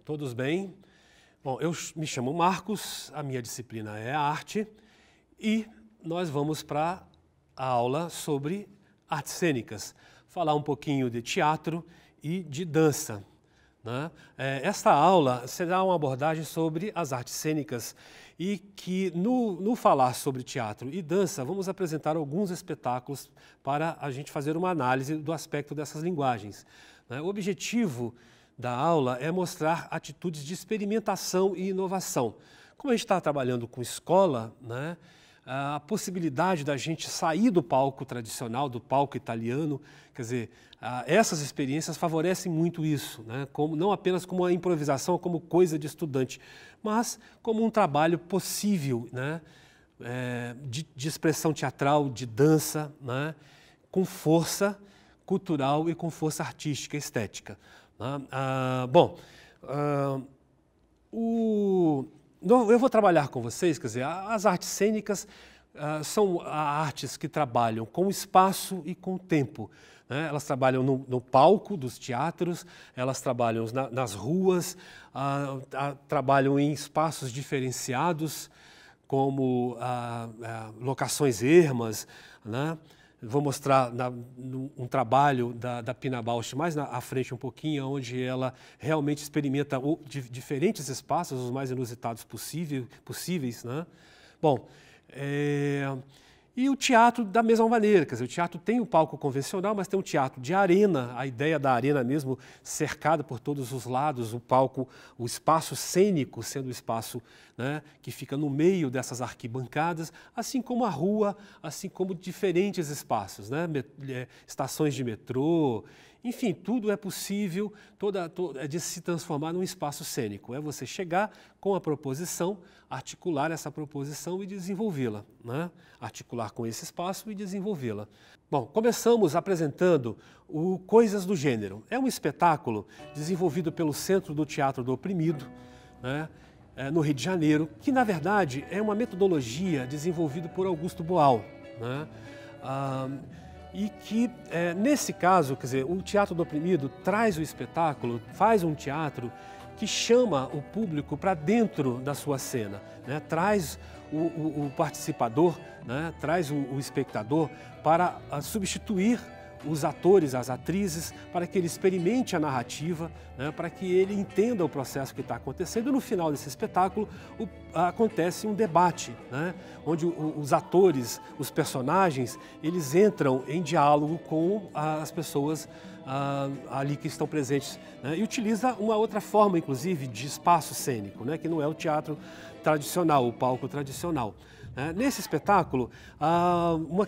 Todos bem? Bom, eu me chamo Marcos, a minha disciplina é arte e nós vamos para a aula sobre artes cênicas, falar um pouquinho de teatro e de dança, né? Esta aula será uma abordagem sobre as artes cênicas e que no falar sobre teatro e dança vamos apresentar alguns espetáculos para a gente fazer uma análise do aspecto dessas linguagens, né? O objetivo da aula é mostrar atitudes de experimentação e inovação. Como a gente está trabalhando com escola, né, a possibilidade da gente sair do palco tradicional, do palco italiano, quer dizer, essas experiências favorecem muito isso, né, não apenas como uma improvisação, como coisa de estudante, mas como um trabalho possível, né, de expressão teatral, de dança, né, com força cultural e com força artística e estética. Eu vou trabalhar com vocês, quer dizer, as artes cênicas são artes que trabalham com espaço e com tempo, né? Elas trabalham no palco dos teatros, elas trabalham nas ruas, trabalham em espaços diferenciados, como locações ermas, né? Vou mostrar um trabalho da Pina Bausch mais à frente um pouquinho, onde ela realmente experimenta diferentes espaços, os mais inusitados possíveis, né? Bom, e o teatro da mesma maneira, quer dizer, o teatro tem um palco convencional, mas tem um teatro de arena, a ideia da arena mesmo cercada por todos os lados, o palco, o espaço cênico sendo o espaço, né, que fica no meio dessas arquibancadas, assim como a rua, assim como diferentes espaços, né, estações de metrô, enfim, tudo é possível de se transformar num espaço cênico. É você chegar com a proposição, articular essa proposição e desenvolvê-la, né? Articular com esse espaço e desenvolvê-la. Bom, começamos apresentando o Coisas do Gênero. É um espetáculo desenvolvido pelo Centro do Teatro do Oprimido, né, no Rio de Janeiro, que na verdade é uma metodologia desenvolvida por Augusto Boal, né? E que, nesse caso, quer dizer, o Teatro do Oprimido traz o espetáculo, faz um teatro que chama o público para dentro da sua cena, né? Traz o participador, né? Traz o espectador para substituir os atores, as atrizes, para que ele experimente a narrativa, né, para que ele entenda o processo que está acontecendo. E no final desse espetáculo acontece um debate, né, onde os atores, os personagens, eles entram em diálogo com as pessoas ali que estão presentes, né, e utiliza uma outra forma, inclusive, de espaço cênico, né, que não é o teatro tradicional, o palco tradicional. Nesse espetáculo,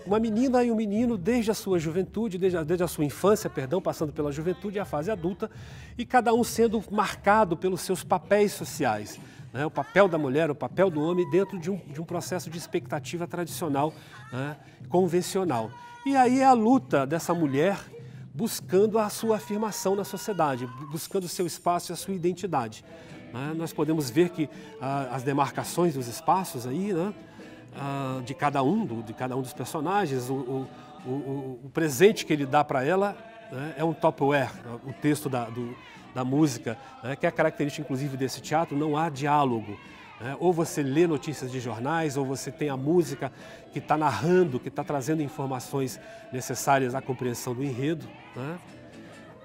uma menina e um menino, desde a sua juventude, desde a sua infância, perdão, passando pela juventude e a fase adulta, e cada um sendo marcado pelos seus papéis sociais, né? O papel da mulher, o papel do homem, dentro de um processo de expectativa tradicional, né, convencional. E aí é a luta dessa mulher buscando a sua afirmação na sociedade, buscando o seu espaço e a sua identidade, né? Nós podemos ver que as demarcações dos espaços aí, né, de cada um dos personagens, o presente que ele dá para ela, né, é um Tupperware, o texto da música, né, que é a característica inclusive desse teatro, não há diálogo, né? Ou você lê notícias de jornais, ou você tem a música que está narrando, que está trazendo informações necessárias à compreensão do enredo, né?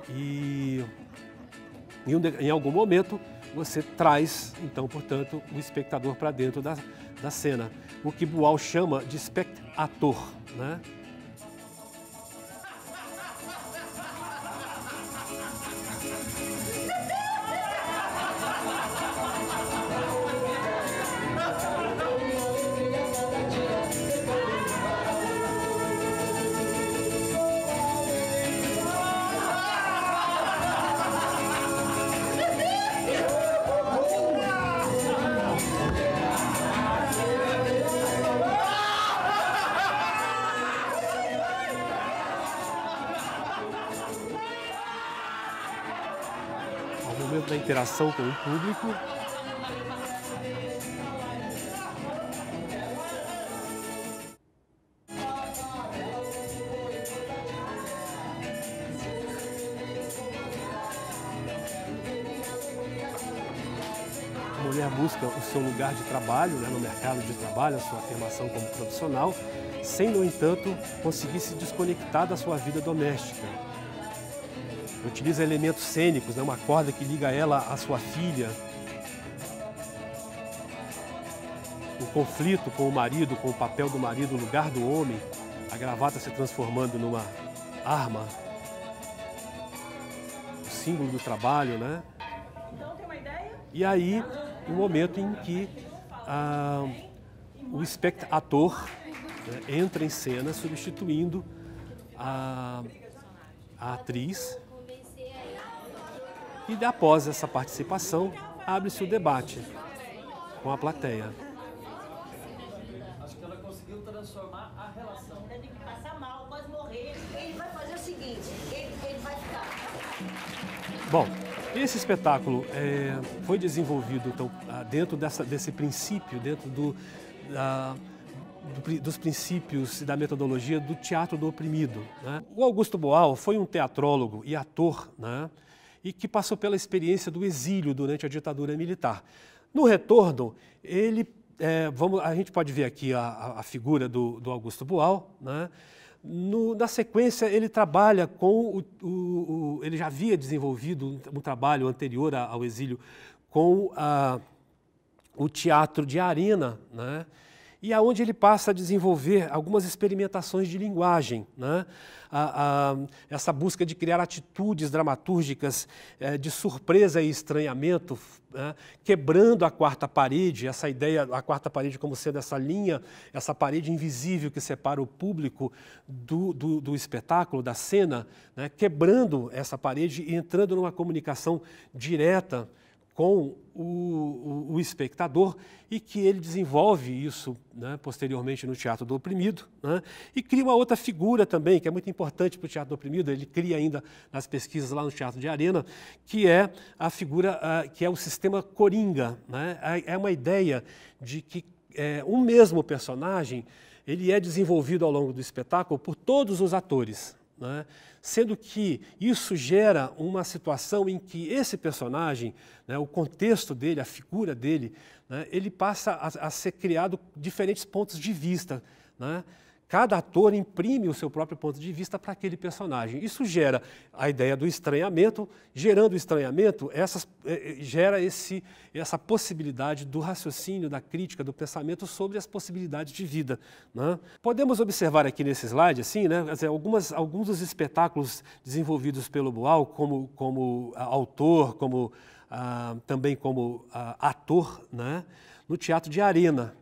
E em algum momento você traz, então, portanto, o espectador para dentro da cena, o que Boal chama de espectator, né? Da interação com o público. mulher busca o seu lugar de trabalho, né, no mercado de trabalho, a sua afirmação como profissional, sem, no entanto, conseguir se desconectar da sua vida doméstica. Utiliza elementos cênicos, né, uma corda que liga ela à sua filha. O conflito com o marido, com o papel do marido no lugar do homem, a gravata se transformando numa arma, o símbolo do trabalho, né? E aí, o momento em que o espectador, né, entra em cena substituindo a atriz. E após essa participação, abre-se o debate com a plateia. Acho que ela conseguiu transformar a relação. Ele tem que passar mal, quase morrer. Ele vai fazer o seguinte, ele vai ficar. Bom, esse espetáculo foi desenvolvido então, dentro desse princípio, dentro dos princípios e da metodologia do teatro do oprimido, né? O Augusto Boal foi um teatrólogo e ator, né, e que passou pela experiência do exílio durante a ditadura militar. No retorno, a gente pode ver aqui a figura do Augusto Boal, né? Na sequência, ele trabalha com ele já havia desenvolvido um trabalho anterior ao exílio com o teatro de arena, né? E aonde ele passa a desenvolver algumas experimentações de linguagem, né? Essa busca de criar atitudes dramatúrgicas de surpresa e estranhamento, né? Quebrando a quarta parede, essa ideia, a quarta parede como sendo essa linha, essa parede invisível que separa o público do espetáculo, da cena, né? Quebrando essa parede e entrando numa comunicação direta com o espectador, e que ele desenvolve isso, né, posteriormente no Teatro do Oprimido, né, e cria uma outra figura também, que é muito importante para o Teatro do Oprimido, ele cria ainda nas pesquisas lá no Teatro de Arena, que é a figura, que é o sistema coringa, né? É uma ideia de que um mesmo personagem, ele é desenvolvido ao longo do espetáculo por todos os atores, né? Sendo que isso gera uma situação em que esse personagem, né, o contexto dele, a figura dele, né, ele passa a ser criado diferentes pontos de vista, né? Cada ator imprime o seu próprio ponto de vista para aquele personagem. Isso gera a ideia do estranhamento, gerando o estranhamento, gera essa possibilidade do raciocínio, da crítica, do pensamento sobre as possibilidades de vida, né? Podemos observar aqui nesse slide, assim, né, alguns dos espetáculos desenvolvidos pelo Boal, como autor, também como ator, né, no Teatro de Arena.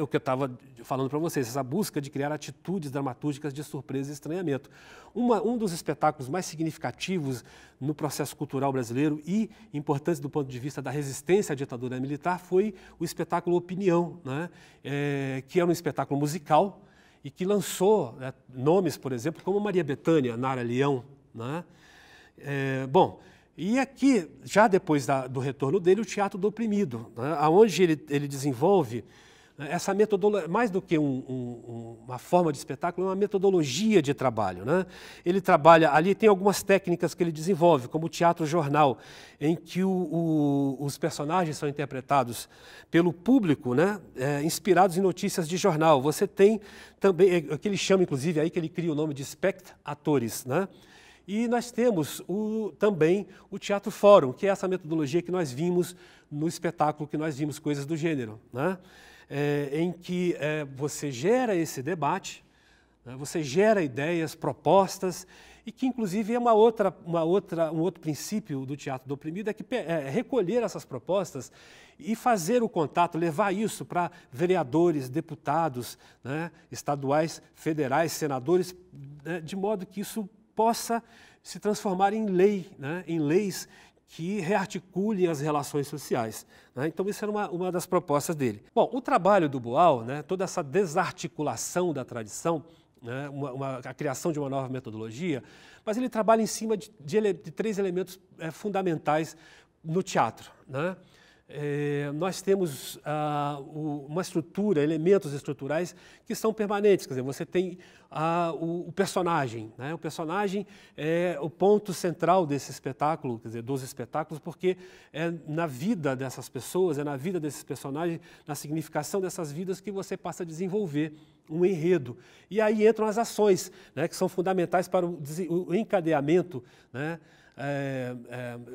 O que eu estava falando para vocês, essa busca de criar atitudes dramatúrgicas de surpresa e estranhamento. Um dos espetáculos mais significativos no processo cultural brasileiro e importantes do ponto de vista da resistência à ditadura militar foi o espetáculo Opinião, né? Que era um espetáculo musical e que lançou, né, nomes, por exemplo, como Maria Bethânia, Nara Leão, né? E aqui, já depois do retorno dele, o Teatro do Oprimido, né, onde ele desenvolve essa metodologia, mais do que uma forma de espetáculo, é uma metodologia de trabalho, né? Ele trabalha, ali tem algumas técnicas que ele desenvolve, como o teatro-jornal, em que os personagens são interpretados pelo público, né? Inspirados em notícias de jornal. Você tem também, o que ele chama, inclusive, aí que ele cria o nome de espectatores, né? E nós temos também o Teatro Fórum, que é essa metodologia que nós vimos no espetáculo que nós vimos, Coisas do Gênero, né? Em que você gera esse debate, né? Você gera ideias, propostas, e que inclusive é um outro princípio do Teatro do Oprimido, é recolher essas propostas e fazer o contato, levar isso para vereadores, deputados, né, estaduais, federais, senadores, né, de modo que isso possa se transformar em lei, né, em leis que rearticulem as relações sociais, né? Então, isso era uma das propostas dele. Bom, o trabalho do Boal, né, toda essa desarticulação da tradição, né, a criação de uma nova metodologia, mas ele trabalha em cima de 3 elementos fundamentais no teatro, né? nós temos uma estrutura, elementos estruturais que são permanentes. Quer dizer, você tem o personagem, né? O personagem é o ponto central desse espetáculo, quer dizer, dos espetáculos, porque é na vida dessas pessoas, é na vida desses personagens, na significação dessas vidas que você passa a desenvolver um enredo. E aí entram as ações, né, que são fundamentais para o encadeamento, né,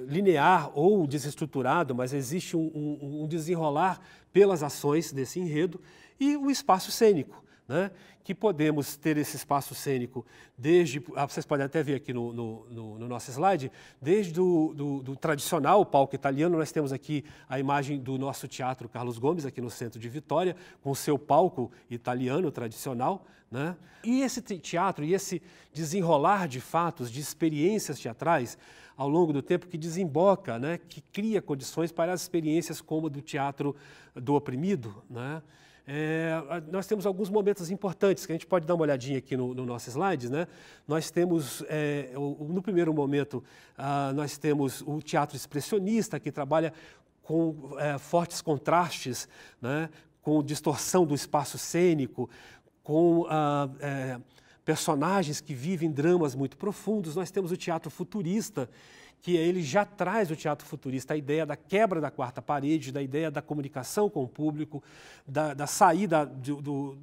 linear ou desestruturado, mas existe um desenrolar pelas ações desse enredo, e o espaço cênico, né, que podemos ter esse espaço cênico desde, vocês podem até ver aqui no nosso slide, desde do tradicional palco italiano. Nós temos aqui a imagem do nosso Teatro Carlos Gomes, aqui no centro de Vitória, com o seu palco italiano tradicional, né? E esse teatro e esse desenrolar de fatos, de experiências teatrais, ao longo do tempo, que desemboca, né, que cria condições para as experiências como do teatro do oprimido, né? Nós temos alguns momentos importantes, que a gente pode dar uma olhadinha aqui no nosso slide, né? Nós temos, no primeiro momento, nós temos o teatro expressionista, que trabalha com fortes contrastes, né? Com distorção do espaço cênico, com personagens que vivem dramas muito profundos. Nós temos o teatro futurista, que ele já traz o teatro futurista, a ideia da quebra da quarta parede, da ideia da comunicação com o público, da saída do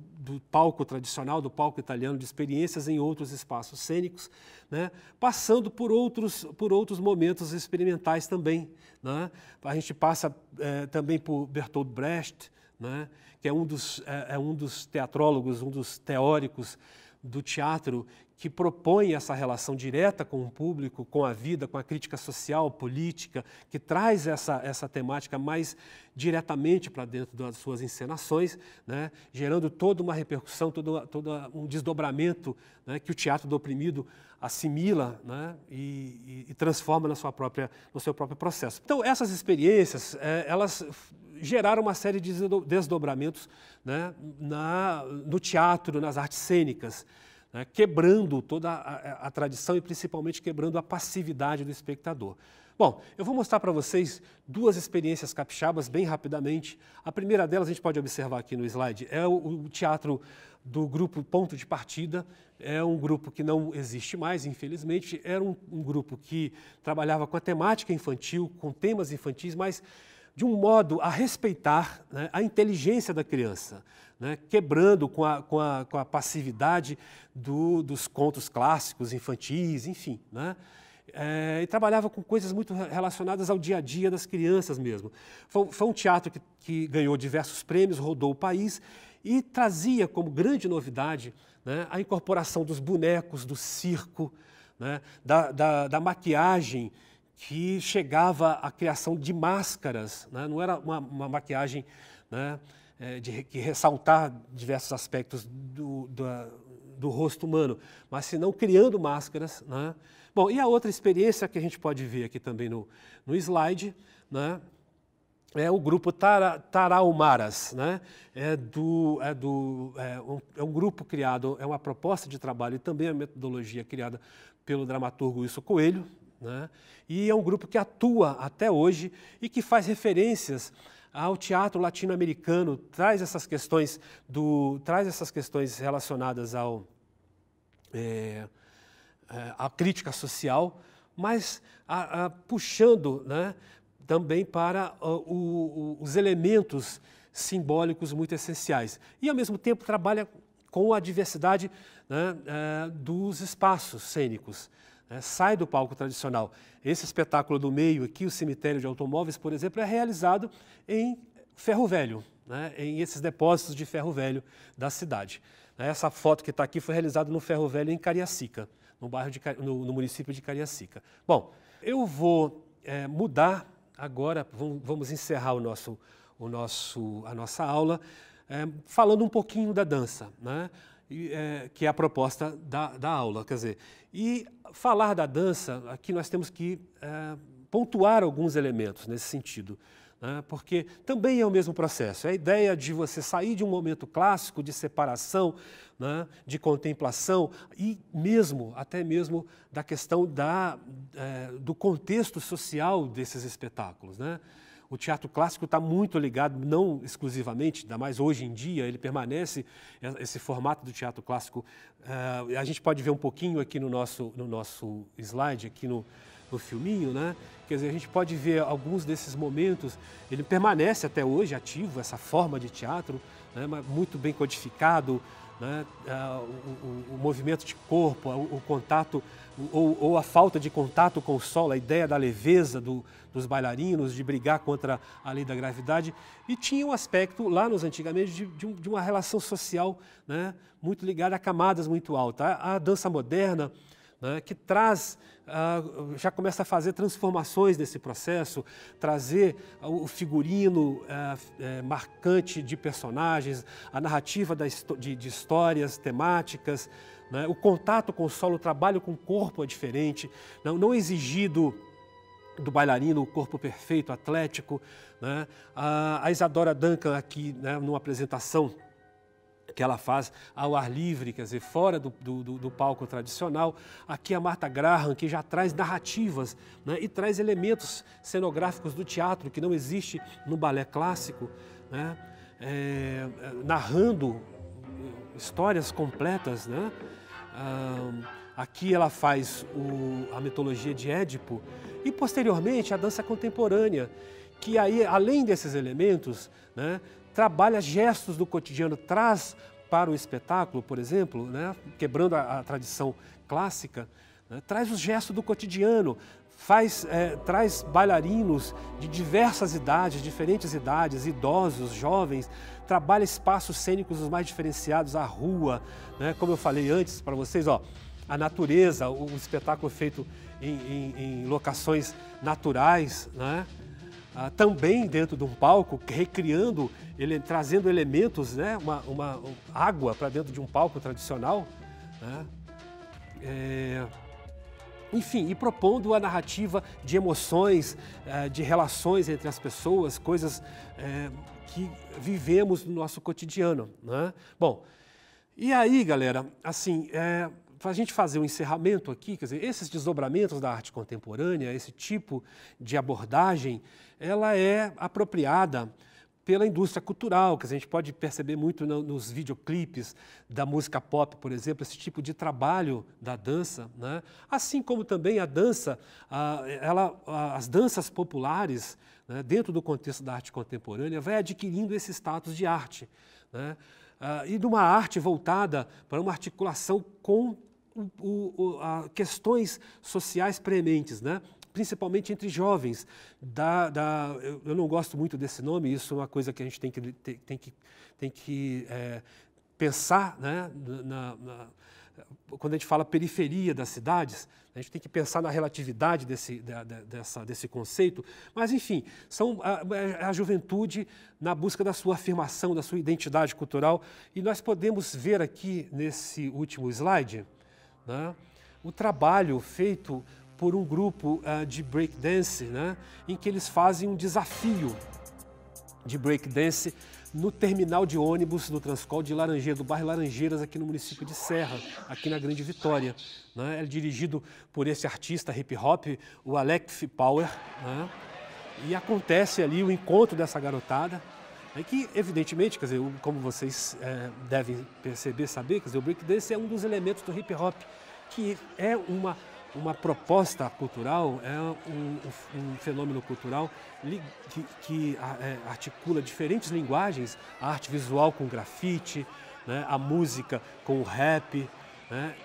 palco tradicional, do palco italiano, de experiências em outros espaços cênicos, né? Passando por outros momentos experimentais também, né? A gente passa também por Bertolt Brecht, né? Que é um dos teatrólogos, um dos teóricos do teatro, que propõe essa relação direta com o público, com a vida, com a crítica social, política, que traz essa temática mais diretamente para dentro das suas encenações, né? Gerando toda uma repercussão, todo um desdobramento, né? Que o teatro do oprimido assimila, né? E transforma no seu próprio processo. Então, essas experiências, elas geraram uma série de desdobramentos, né? No teatro, nas artes cênicas, né, quebrando toda a tradição e principalmente quebrando a passividade do espectador. Bom, eu vou mostrar para vocês duas experiências capixabas bem rapidamente. A primeira delas a gente pode observar aqui no slide, é o teatro do grupo Ponto de Partida. É um grupo que não existe mais, infelizmente. Era um grupo que trabalhava com a temática infantil, com temas infantis, mas de um modo a respeitar, né, a inteligência da criança, né, quebrando com a passividade dos contos clássicos infantis, enfim, né? E trabalhava com coisas muito relacionadas ao dia a dia das crianças mesmo. Foi um teatro que ganhou diversos prêmios, rodou o país e trazia como grande novidade, né, a incorporação dos bonecos, do circo, né, da maquiagem, que chegava à criação de máscaras, né? Não era uma maquiagem, né, que ressaltar diversos aspectos do rosto humano, mas senão criando máscaras, né? Bom, e a outra experiência que a gente pode ver aqui também no slide, né, é o grupo Tarahumaras, né? É um grupo criado, é uma proposta de trabalho e também a metodologia criada pelo dramaturgo Wilson Coelho, né? E é um grupo que atua até hoje e que faz referências ao teatro latino-americano, traz essas questões relacionadas à crítica social, mas puxando, né, também para os elementos simbólicos muito essenciais. E, ao mesmo tempo, trabalha com a diversidade, né, dos espaços cênicos. Sai do palco tradicional. Esse espetáculo do meio aqui, o Cemitério de Automóveis, por exemplo, é realizado em ferro velho, né, em esses depósitos de ferro velho da cidade. Essa foto que está aqui foi realizada no ferro velho em Cariacica, no município de Cariacica. Bom, eu vou mudar agora, vamos encerrar a nossa aula falando um pouquinho da dança, né? Que é a proposta da aula, quer dizer, e falar da dança, aqui nós temos que pontuar alguns elementos nesse sentido, né, porque também é o mesmo processo, é a ideia de você sair de um momento clássico de separação, né, de contemplação e até mesmo da questão do contexto social desses espetáculos, né? O teatro clássico está muito ligado, não exclusivamente, ainda mais hoje em dia, ele permanece, esse formato do teatro clássico. A gente pode ver um pouquinho aqui no nosso slide, aqui no filminho, né? Quer dizer, a gente pode ver alguns desses momentos, ele permanece até hoje ativo, essa forma de teatro, né? Muito bem codificado, né? O movimento de corpo, o contato, ou a falta de contato com o solo, a ideia da leveza dos bailarinos, de brigar contra a lei da gravidade, e tinha um aspecto, lá nos antigamente, de uma relação social, né? Muito ligada a camadas muito altas. A dança moderna, né, que traz, já começa a fazer transformações nesse processo, trazer o figurino marcante de personagens, a narrativa de histórias temáticas, né, o contato com o solo, o trabalho com o corpo é diferente, não exigido do bailarino o corpo perfeito, atlético, né. A Isadora Duncan aqui, né, numa apresentação que ela faz ao ar livre, quer dizer, fora do palco tradicional. Aqui a Martha Graham, que já traz narrativas, né, e traz elementos cenográficos do teatro que não existe no balé clássico, né, narrando histórias completas, né. Aqui ela faz a mitologia de Édipo e, posteriormente, a dança contemporânea, que aí, além desses elementos, né, trabalha gestos do cotidiano, traz para o espetáculo, por exemplo, né, quebrando a tradição clássica, né, traz os gestos do cotidiano, traz bailarinos de diversas idades, diferentes idades, idosos, jovens, trabalha espaços cênicos os mais diferenciados, a rua, né, como eu falei antes para vocês, ó, a natureza, o espetáculo feito em locações naturais, né? Também dentro de um palco, recriando, trazendo elementos, né? uma água para dentro de um palco tradicional, né? Enfim, e propondo a narrativa de emoções, de relações entre as pessoas, coisas que vivemos no nosso cotidiano, né? Bom, e aí, galera, assim, para a gente fazer um encerramento aqui, quer dizer, esses desdobramentos da arte contemporânea, esse tipo de abordagem, ela é apropriada pela indústria cultural, que a gente pode perceber muito nos videoclipes da música pop, por exemplo, esse tipo de trabalho da dança, né? Assim como também a dança, as danças populares, né, dentro do contexto da arte contemporânea, vai adquirindo esse status de arte, né? E de uma arte voltada para uma articulação com questões sociais prementes, né? Principalmente entre jovens. Eu não gosto muito desse nome, isso é uma coisa que a gente tem que pensar, né? Quando a gente fala periferia das cidades, a gente tem que pensar na relatividade desse conceito, mas, enfim, são a juventude na busca da sua afirmação, da sua identidade cultural, e nós podemos ver aqui, nesse último slide, né, o trabalho feito por um grupo de breakdance, né, em que eles fazem um desafio de breakdance no terminal de ônibus do Transcol de Laranjeiras, do bairro Laranjeiras, aqui no município de Serra, aqui na Grande Vitória, né? É dirigido por esse artista hip-hop, o Alec Power, né? E acontece ali o encontro dessa garotada, né, que, evidentemente, quer dizer, como vocês devem perceber, saber, quer dizer, o breakdance é um dos elementos do hip-hop, que é uma proposta cultural, é um fenômeno cultural que articula diferentes linguagens, a arte visual com o grafite, né, a música com o rap, né,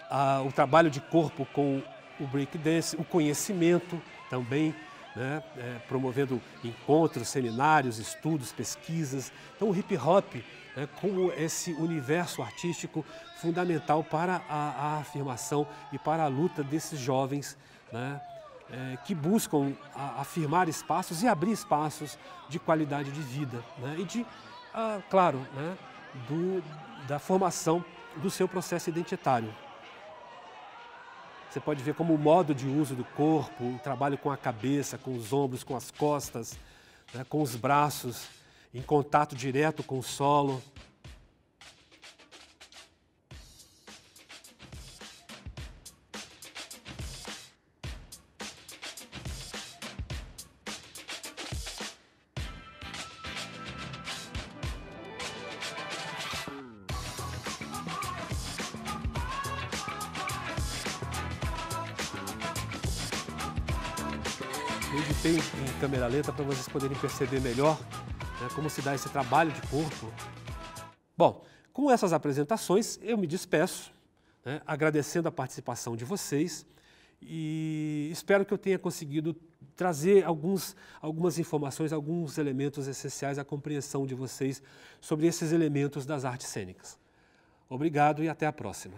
o trabalho de corpo com o breakdance, o conhecimento também, né, promovendo encontros, seminários, estudos, pesquisas. Então o hip hop, como esse universo artístico fundamental para a afirmação e para a luta desses jovens, né, que buscam afirmar espaços e abrir espaços de qualidade de vida, né, e de, claro, né, da formação do seu processo identitário. Você pode ver como o modo de uso do corpo, o trabalho com a cabeça, com os ombros, com as costas, né, com os braços, em contato direto com o solo. Eu editei em câmera lenta para vocês poderem perceber melhor, né, como se dá esse trabalho de corpo. Bom, com essas apresentações eu me despeço, né, agradecendo a participação de vocês e espero que eu tenha conseguido trazer algumas informações, alguns elementos essenciais à compreensão de vocês sobre esses elementos das artes cênicas. Obrigado e até a próxima.